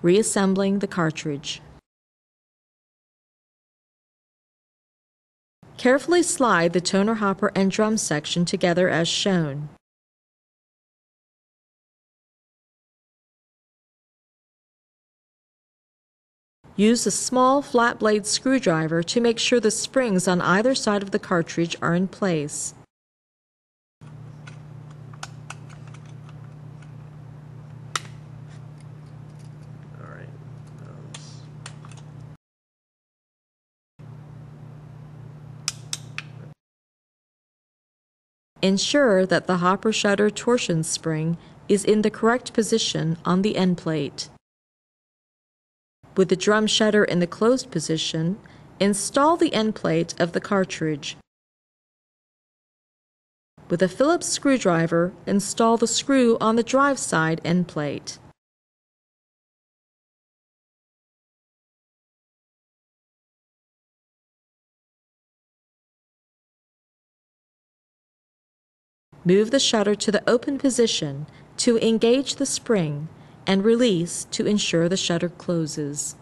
Reassembling the cartridge. Carefully slide the toner hopper and drum section together as shown. Use a small flat blade screwdriver to make sure the springs on either side of the cartridge are in place. Ensure that the hopper shutter torsion spring is in the correct position on the end plate. With the drum shutter in the closed position, install the end plate of the cartridge. With a Phillips screwdriver, install the screw on the drive side end plate. Move the shutter to the open position to engage the spring and release to ensure the shutter closes.